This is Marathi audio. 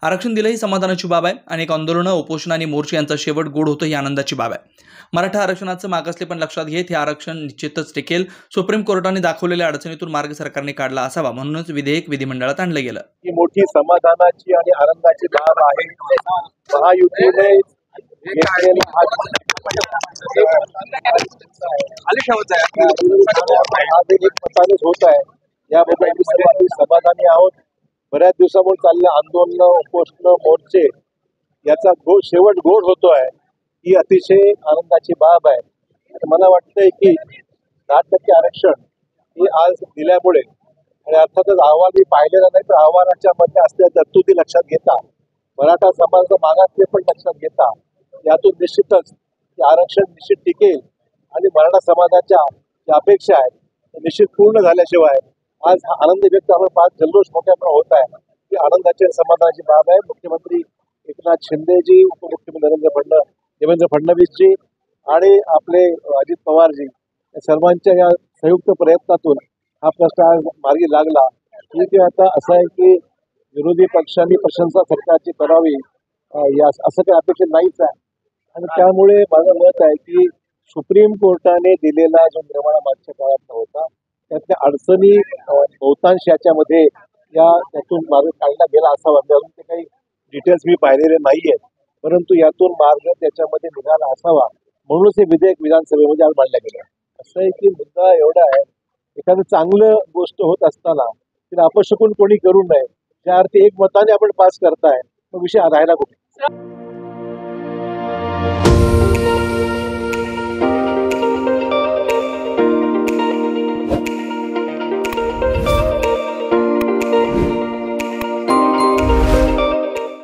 आरक्षण दिलं ही समाधानाची बाब आहे. अनेक आंदोलनं, उपोषण आणि मोर्चे यांचा शेवट गोड होतं ही आनंदाची बाब आहे. मराठा आरक्षणाचं मागासले पण लक्षात घेत हे आरक्षण निश्चितच टिकेल. सुप्रीम कोर्टाने दाखवलेल्या अडचणीतून मार्ग सरकारने काढला असावा, म्हणूनच विधेयक विधिमंडळात आणलं गेलं. ही मोठी समाधानाची आणि आनंदाची बाब आहे. महायुतीने घेतलेला हा एक मतानेच होत आहे, याबद्दल आम्ही सर्वांनी समाधानी आहोत. बऱ्याच दिवसापासून चाललेल्या आंदोलन, उपोषण, मोर्चे याचा शेवट गोड होतो आहे, ही अतिशय आनंदाची बाब आहे. मला वाटतंय की 10% आरक्षण हे आज दिल्यामुळे, आणि अर्थातच अहवाल मी पाहिलेला नाही, तर अहवालाच्या मध्ये असलेल्या तरतुदी लक्षात घेता, मराठा समाजाचा मागासले पण लक्षात घेता, यातून निश्चितच आरक्षण निश्चित टिकेल आणि मराठा समाजाच्या ज्या अपेक्षा आहेत त्या निश्चित पूर्ण झाल्याशिवाय आज हा आनंद व्यक्त आपण 5 जल्लोष मोठ्या प्रमाणात होत आहे, ही आनंदाची समाधानाची बाब आहे. मुख्यमंत्री एकनाथ शिंदेजी, उपमुख्यमंत्री देवेंद्र फडणवीसजी आणि आपले अजित पवारजी या सर्वांच्या या संयुक्त प्रयत्नातून हा प्रश्न आज मार्गी लागला. ठीक आहे, आता असं आहे की विरोधी पक्षांनी प्रशंसा सरकारची करावी असं काही अपेक्षित नाहीच आहे. आणि त्यामुळे माझं मत आहे की सुप्रीम कोर्टाने दिलेला जो निर्णय मागच्या काळात होता त्यातल्या अडचणी बहुतांश याच्यामध्ये त्यातून मार्ग काढला गेला असावा. अजून ते काही डिटेल्स मी पाहिलेले नाहीये, परंतु यातून मार्ग त्याच्यामध्ये निघाला असावा, म्हणूनच हे विधेयक विधानसभेमध्ये आज मांडलं गेलं. असं आहे की मुद्दा एवढा आहे, एखादं चांगलं गोष्ट होत असताना तिला अपशकुन कोणी करू नये. त्या अर्थी एक मताने आपण पास करताय, मग विषय राहायला कुठे.